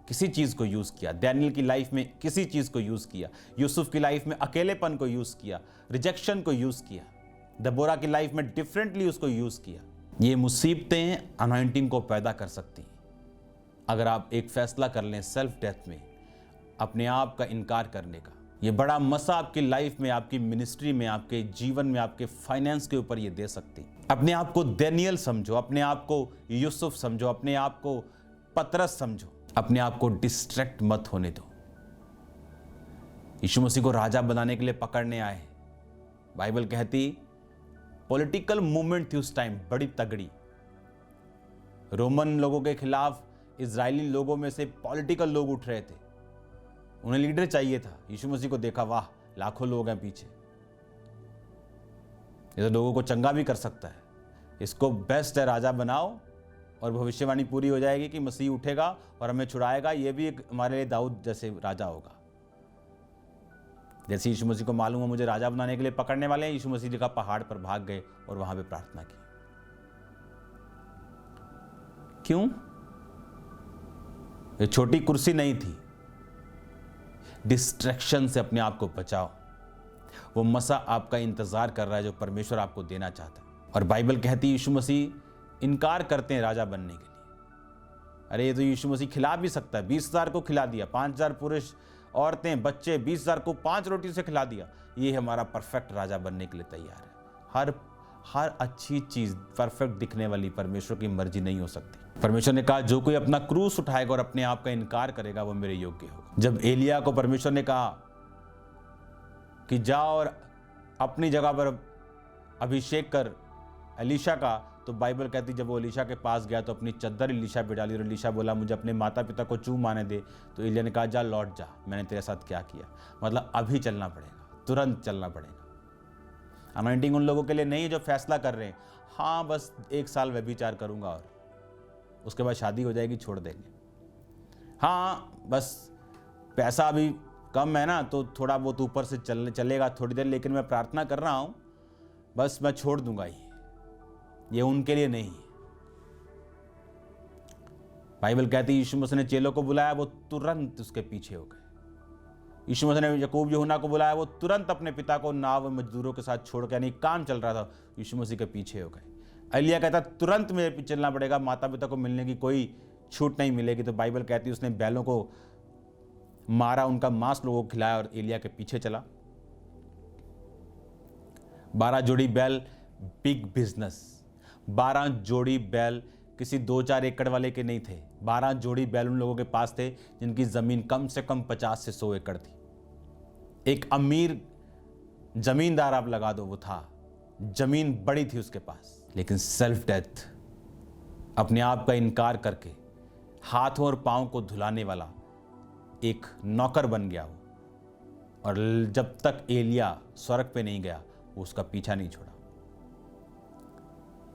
किसी चीज़ को यूज़ किया, डैनियल की लाइफ में किसी चीज़ को यूज़ किया, यूसुफ की लाइफ में अकेलेपन को यूज़ किया, रिजेक्शन को यूज़ किया, दबोरा की लाइफ में डिफरेंटली उसको यूज़ किया। ये मुसीबतें अनॉइंटिंग को पैदा कर सकती हैं। अगर आप एक फैसला कर लें सेल्फ डेथ में, अपने आप का इनकार करने का, ये बड़ा मसा आपकी लाइफ में, आपकी मिनिस्ट्री में, आपके जीवन में, आपके फाइनेंस के ऊपर ये दे सकती। अपने आप को डैनियल समझो, अपने आप को यूसुफ समझो, अपने आप को पतरस समझो, अपने आप को डिस्ट्रैक्ट मत होने दो। यीशु मसीह को राजा बनाने के लिए पकड़ने आए। बाइबल कहती पॉलिटिकल मूवमेंट थी उस टाइम बड़ी तगड़ी। रोमन लोगों के खिलाफ इजरायली लोगों में से पॉलिटिकल लोग उठ रहे थे, उन्हें लीडर चाहिए था। यीशु मसीह को देखा, वाह लाखों लोग हैं पीछे, ये तो लोगों को चंगा भी कर सकता है, इसको बेस्ट है राजा बनाओ, और भविष्यवाणी पूरी हो जाएगी कि मसीह उठेगा और हमें छुड़ाएगा, ये भी एक हमारे लिए दाऊद जैसे राजा होगा। जैसे यीशु मसीह को मालूम है मुझे राजा बनाने के लिए पकड़ने वाले हैं, यीशु मसीह जी का पहाड़ पर भाग गए और वहां पे प्रार्थना की। क्यों? ये छोटी कुर्सी नहीं थी। डिस्ट्रैक्शन से अपने आप को बचाओ। वो मसा आपका इंतजार कर रहा है जो परमेश्वर आपको देना चाहता है। और बाइबल कहती है यीशु मसीह इनकार करते हैं राजा बनने के लिए। अरे ये तो यीशु मसीह खिला भी सकता है। 20,000 को खिला दिया, 5,000 पुरुष औरतें बच्चे, 20,000 को 5 रोटी से खिला दिया। ये हमारा परफेक्ट राजा बनने के लिए तैयार है। हर अच्छी चीज परफेक्ट दिखने वाली परमेश्वर की मर्जी नहीं हो सकती। परमेश्वर ने कहा जो कोई अपना क्रूस उठाएगा और अपने आप का इनकार करेगा वो मेरे योग्य होगा। जब एलिया को परमेश्वर ने कहा कि जा और अपनी जगह पर अभिषेक कर एलीशा का, तो बाइबल कहती जब वो एलीशा के पास गया तो अपनी चद्दर एलीशा पे डाली और एलीशा बोला मुझे अपने माता पिता को चूम आने दे। तो एलिया ने कहा जा लौट जा, मैंने तेरे साथ क्या किया। मतलब अभी चलना पड़ेगा, तुरंत चलना पड़ेगा। अनॉइंटिंग उन लोगों के लिए नहीं है जो फैसला कर रहे हैं हाँ बस 1 साल व्यभिचार करूंगा और उसके बाद शादी हो जाएगी, छोड़ देंगे। हाँ बस पैसा अभी कम है ना तो थोड़ा बहुत ऊपर से चलेगा थोड़ी देर, लेकिन मैं प्रार्थना कर रहा हूं बस मैं छोड़ दूंगा। ये उनके लिए नहीं है। बाइबल कहती है यीशु मसीह ने चेलों को बुलाया, वो तुरंत उसके पीछे हो गए। यीशु मसीह ने याकूब यूहन्ना को बुलाया, वो तुरंत अपने पिता को नाव में मजदूरों के साथ छोड़ के, यानी काम चल रहा था, यीशु मसीह के पीछे हो गए। एलिया कहता तुरंत मेरे पीछे चलना पड़ेगा, माता पिता को मिलने की कोई छूट नहीं मिलेगी। तो बाइबल कहती है उसने बैलों को मारा, उनका मांस लोगों को खिलाया और एलिया के पीछे चला। 12 जोड़ी बैल, बिग बिजनेस। 12 जोड़ी बैल किसी 2-4 एकड़ वाले के नहीं थे। 12 जोड़ी बैल उन लोगों के पास थे जिनकी जमीन कम से कम 50 से 100 एकड़ थी। एक अमीर जमींदार आप लगा दो वो था, जमीन बड़ी थी उसके पास। लेकिन सेल्फ डेथ, अपने आप का इनकार करके हाथों और पांव को धुलाने वाला एक नौकर बन गया वो। और जब तक एलिया स्वर्ग पे नहीं गया वो उसका पीछा नहीं छोड़ा।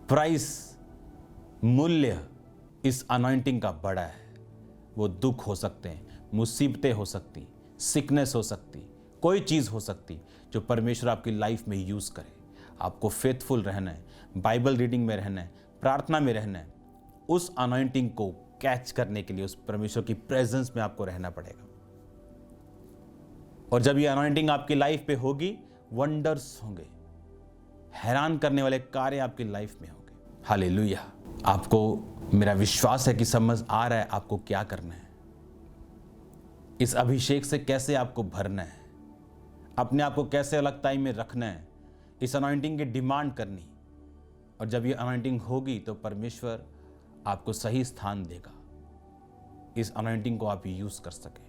प्राइस, मूल्य इस अनॉइंटिंग का बड़ा है। वो दुख हो सकते हैं, मुसीबतें हो सकती, सिकनेस हो सकती, कोई चीज हो सकती जो परमेश्वर आपकी लाइफ में यूज करे। आपको फेथफुल रहना है, बाइबल रीडिंग में रहना है, प्रार्थना में रहना है। उस अनॉइंटिंग को कैच करने के लिए उस परमेश्वर की प्रेजेंस में आपको रहना पड़ेगा। और जब ये अनॉइंटिंग आपकी लाइफ पे होगी, वंडर्स होंगे, हैरान करने वाले कार्य आपकी लाइफ में होंगे। हालेलुया। आपको मेरा विश्वास है कि समझ आ रहा है आपको क्या करना है, इस अभिषेक से कैसे आपको भरना है, अपने आप को कैसे अलग टाइम में रखना है, इस अनॉइंटिंग की डिमांड करनी। और जब ये अनॉइंटिंग होगी तो परमेश्वर आपको सही स्थान देगा, इस अनॉइंटिंग को आप यूज कर सके।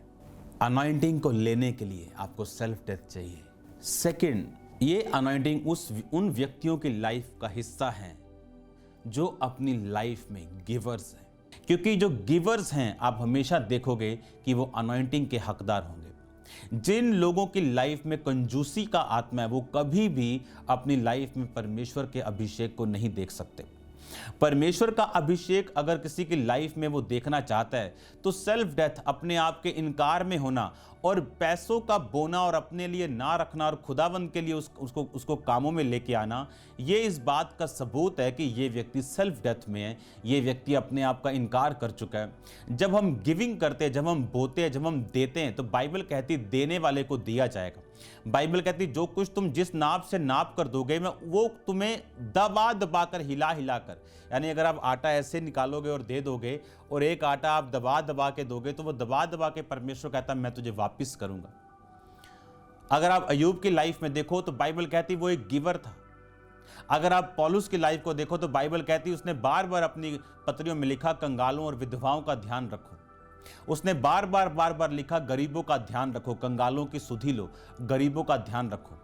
अनॉइंटिंग को लेने के लिए आपको सेल्फ डेथ चाहिए। सेकंड, ये अनॉइंटिंग उन व्यक्तियों की लाइफ का हिस्सा है जो अपनी लाइफ में गिवर्स हैं, क्योंकि जो गिवर्स हैं आप हमेशा देखोगे कि वो अनॉइंटिंग के हकदार होंगे। जिन लोगों की लाइफ में कंजूसी का आत्मा है वो कभी भी अपनी लाइफ में परमेश्वर के अभिषेक को नहीं देख सकते। परमेश्वर का अभिषेक अगर किसी की लाइफ में वो देखना चाहता है तो सेल्फ डेथ, अपने आप के इनकार में होना और पैसों का बोना और अपने लिए ना रखना और खुदावंद के लिए उसको कामों में लेके आना, ये इस बात का सबूत है कि ये व्यक्ति सेल्फ डेथ में है, ये व्यक्ति अपने आप का इनकार कर चुका है। जब हम गिविंग करते हैं, जब हम बोते हैं, जब हम देते हैं, तो बाइबल कहती देने वाले को दिया जाएगा। बाइबल कहती जो कुछ तुम जिस नाप से नाप कर दोगे मैं वो तुम्हें दबा दबा कर, हिला हिला कर, यानी अगर आप आटा ऐसे निकालोगे और दे दोगे और एक आटा आप दबा दबा के दोगे तो वो दबा दबा के परमेश्वर कहता मैं तुझे वापस करूंगा। अगर आप अय्यूब की लाइफ में देखो तो बाइबल कहती वो एक गिवर था। अगर आप पौलुस की लाइफ को देखो तो बाइबल कहती उसने बार बार अपनी पत्रियों में लिखा कंगालों और विधवाओं का ध्यान रखो। उसने बार बार लिखा गरीबों का ध्यान रखो, कंगालों की सुधि लो, गरीबों का ध्यान रखो।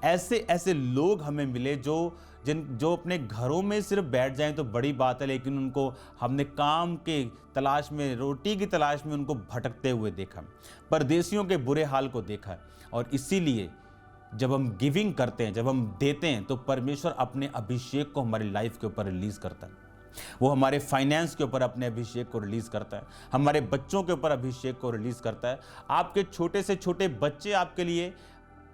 ऐसे ऐसे लोग हमें मिले जो अपने घरों में सिर्फ बैठ जाएं तो बड़ी बात है, लेकिन उनको हमने काम के तलाश में, रोटी की तलाश में उनको भटकते हुए देखा, परदेशियों के बुरे हाल को देखा। और इसीलिए जब हम गिविंग करते हैं, जब हम देते हैं, तो परमेश्वर अपने अभिषेक को हमारी लाइफ के ऊपर रिलीज करता है। वो हमारे फाइनेंस के ऊपर अपने अभिषेक को रिलीज करता है, हमारे बच्चों के ऊपर अभिषेक को रिलीज करता है। आपके छोटे से छोटे बच्चे आपके लिए,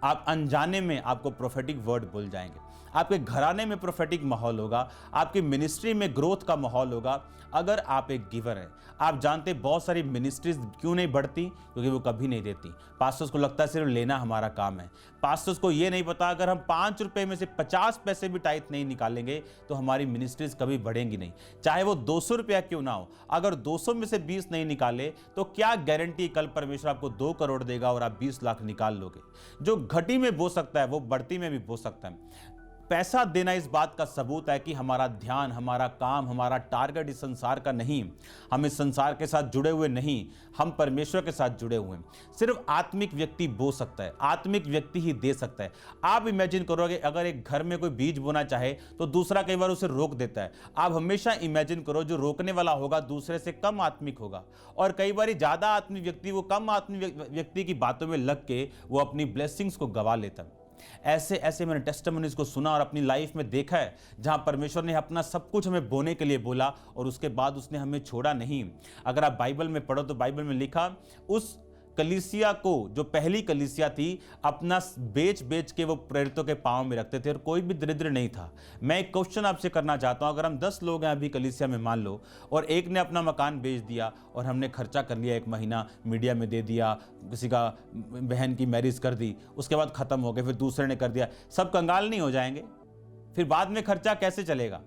आप अनजाने में आपको प्रोफेटिक वर्ड बोल जाएंगे। आपके घराने में प्रोफेटिक माहौल होगा, आपकी मिनिस्ट्री में ग्रोथ का माहौल होगा अगर आप एक गिवर हैं। आप जानते बहुत सारी मिनिस्ट्रीज क्यों नहीं बढ़ती? क्योंकि वो कभी नहीं देती। पास्टर्स को लगता है सिर्फ लेना हमारा काम है। पास्टर्स को ये नहीं पता अगर हम 5 रुपए में से 50 पैसे भी टाइट नहीं निकालेंगे तो हमारी मिनिस्ट्रीज कभी बढ़ेंगी नहीं, चाहे वो 200 रुपया क्यों ना हो। अगर 200 में से 20 नहीं निकाले तो क्या गारंटी कल परमेश्वर आपको 2 करोड़ देगा और आप 20 लाख निकाल लोगे? जो घटी में बो सकता है वो बढ़ती में भी बो सकता है। पैसा देना इस बात का सबूत है कि हमारा ध्यान, हमारा काम, हमारा टारगेट इस संसार का नहीं, हम इस संसार के साथ जुड़े हुए नहीं, हम परमेश्वर के साथ जुड़े हुए हैं। सिर्फ आत्मिक व्यक्ति बो सकता है, आत्मिक व्यक्ति ही दे सकता है। आप इमेजिन करोगे अगर एक घर में कोई बीज बोना चाहे तो दूसरा कई बार उसे रोक देता है। आप हमेशा इमेजिन करो जो रोकने वाला होगा दूसरे से कम आत्मिक होगा, और कई बार ज्यादा आत्मिक व्यक्ति वो कम आत्मिक व्यक्ति की बातों में लग के वो अपनी ब्लेसिंग्स को गवा लेता है। ऐसे ऐसे मैंने टेस्टिमोनीज को सुना और अपनी लाइफ में देखा है जहां परमेश्वर ने अपना सब कुछ हमें बोने के लिए बोला और उसके बाद उसने हमें छोड़ा नहीं। अगर आप बाइबल में पढ़ो तो बाइबल में लिखा उस कलीसिया को, जो पहली कलीसिया थी, अपना बेच बेच के वो प्रेरितों के पांव में रखते थे और कोई भी दरिद्र नहीं था। मैं एक क्वेश्चन आपसे करना चाहता हूं, अगर हम 10 लोग हैं अभी कलीसिया में मान लो, और एक ने अपना मकान बेच दिया और हमने खर्चा कर लिया, 1 महीना मीडिया में दे दिया, किसी का बहन की मैरिज कर दी, उसके बाद खत्म हो गए, फिर दूसरे ने कर दिया, सब कंगाल नहीं हो जाएंगे? फिर बाद में खर्चा कैसे चलेगा?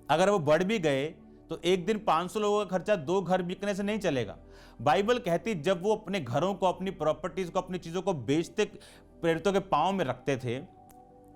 अगर वो बढ़ भी गए तो एक दिन 500 लोगों का खर्चा 2 घर बिकने से नहीं चलेगा। बाइबल कहती जब वो अपने घरों को, अपनी प्रॉपर्टीज को, अपनी चीजों को बेचते प्रेरितों के पांव में रखते थे,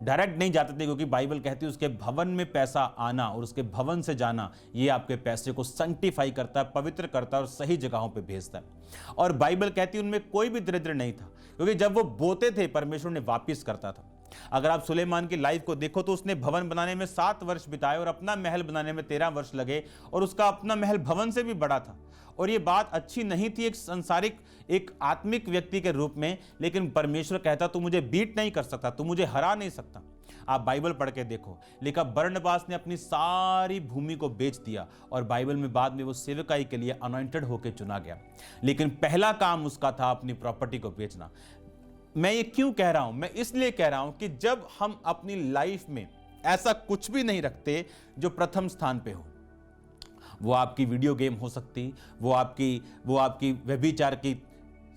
डायरेक्ट नहीं जाते थे, क्योंकि बाइबल कहती है उसके भवन में पैसा आना और उसके भवन से जाना ये आपके पैसे को सैंक्टिफाई करता है, पवित्र करता है और सही जगहों पे भेजता है। और बाइबल कहती है उनमें कोई भी दरिद्र नहीं था, क्योंकि जब वो बोते थे परमेश्वर ने वापिस करता था। अगर आप सुलेमान की लाइफ को देखो तो उसने भवन बनाने में 7 वर्ष बिताए और अपना महल बनाने में 13 वर्ष लगे, और उसका अपना महल भवन से भी बड़ा था। और ये बात अच्छी नहीं थी एक सांसारिक, एक आत्मिक व्यक्ति के रूप में, लेकिन परमेश्वर कहता तू मुझे बीट नहीं कर सकता, तू मुझे हरा नहीं सकता। आप बाइबल पढ़ के देखो, लिखा बरनबास ने अपनी सारी भूमि को बेच दिया और बाइबल में बाद में वो सेवकाई के लिए अनॉइंटेड होकर चुना गया, लेकिन पहला काम उसका था अपनी प्रॉपर्टी को बेचना। मैं ये क्यों कह रहा हूं? मैं इसलिए कह रहा हूं कि जब हम अपनी लाइफ में ऐसा कुछ भी नहीं रखते जो प्रथम स्थान पे हो, वो आपकी वीडियो गेम हो सकती, वो आपकी व्यभिचार की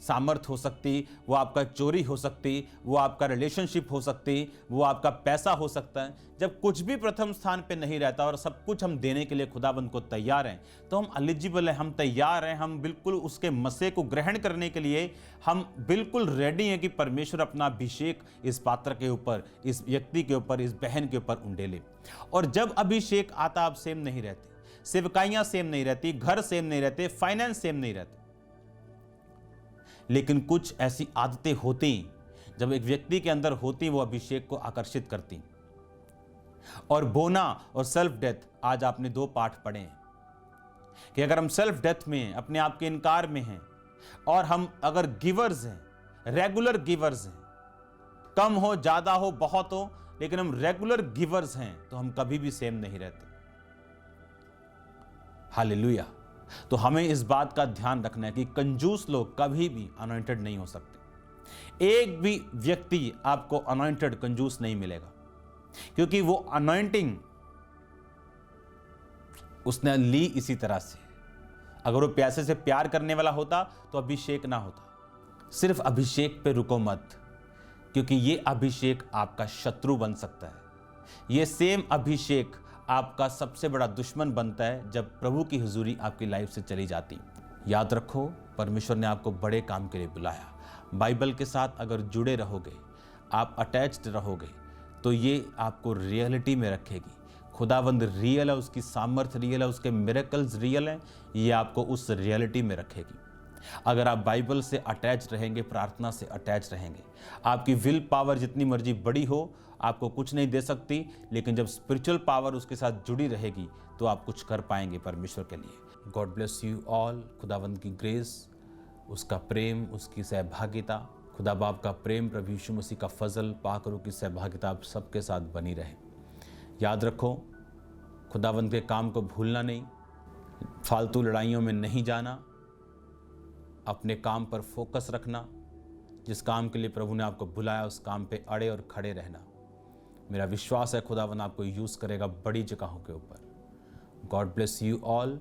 सामर्थ हो सकती, वो आपका चोरी हो सकती, वो आपका रिलेशनशिप हो सकती, वो आपका पैसा हो सकता है। जब कुछ भी प्रथम स्थान पे नहीं रहता और सब कुछ हम देने के लिए खुदाबंद को तैयार हैं, तो हम एलिजिबल हैं, हम तैयार हैं, हम बिल्कुल उसके मसे को ग्रहण करने के लिए हम बिल्कुल रेडी हैं कि परमेश्वर अपना अभिषेक इस पात्र के ऊपर, इस व्यक्ति के ऊपर, इस बहन के ऊपर उंडेले। और जब अभिषेक आता, आप सेम नहीं रहते, सेवकाइयां सेम नहीं रहती, घर सेम नहीं रहते, फाइनेंस सेम नहीं रहते, लेकिन कुछ ऐसी आदतें होती जब एक व्यक्ति के अंदर होती, वो अभिषेक को आकर्षित करती। और बोना और सेल्फ डेथ, आज आपने 2 पाठ पढ़े हैं कि अगर हम सेल्फ डेथ में हैं, अपने आप के इनकार में हैं, और हम अगर गिवर्स हैं, रेगुलर गिवर्स हैं, कम हो, ज्यादा हो, बहुत हो, लेकिन हम रेगुलर गिवर्स हैं, तो हम कभी भी सेम नहीं रहते। हालेलुया। तो हमें इस बात का ध्यान रखना है कि कंजूस लोग कभी भी अनॉइंटेड नहीं हो सकते। एक भी व्यक्ति आपको अनॉइंटेड कंजूस नहीं मिलेगा, क्योंकि वो अनॉइंटिंग उसने ली इसी तरह से। अगर वो पैसे से प्यार करने वाला होता तो अभिषेक ना होता। सिर्फ अभिषेक पे रुको मत, क्योंकि ये अभिषेक आपका शत्रु बन सकता है। ये सेम अभिषेक आपका सबसे बड़ा दुश्मन बनता है जब प्रभु की हुजूरी आपकी लाइफ से चली जाती। याद रखो, परमेश्वर ने आपको बड़े काम के लिए बुलाया। बाइबल के साथ अगर जुड़े रहोगे, आप अटैच्ड रहोगे, तो ये आपको रियलिटी में रखेगी। खुदावंद रियल है, उसकी सामर्थ रियल है, उसके मिरेकल्स रियल हैं, ये आपको उस रियलिटी में रखेगी। अगर आप बाइबल से अटैच रहेंगे, प्रार्थना से अटैच रहेंगे, आपकी विल पावर जितनी मर्जी बड़ी हो आपको कुछ नहीं दे सकती, लेकिन जब स्पिरिचुअल पावर उसके साथ जुड़ी रहेगी तो आप कुछ कर पाएंगे परमेश्वर के लिए। God bless you all. खुदावंद की ग्रेस, उसका प्रेम, उसकी सहभागिता, खुदा बाप का प्रेम, प्रभु यीशु मसीह का फजल, पाकरों की सहभागिता आप सबके साथ बनी रहे। याद रखो, खुदावंद के काम को भूलना नहीं, फालतू लड़ाइयों में नहीं जाना, अपने काम पर फोकस रखना। जिस काम के लिए प्रभु ने आपको बुलाया उस काम पे अड़े और खड़े रहना। मेरा विश्वास है खुदावंद आपको यूज़ करेगा बड़ी जगहों के ऊपर। God bless you all.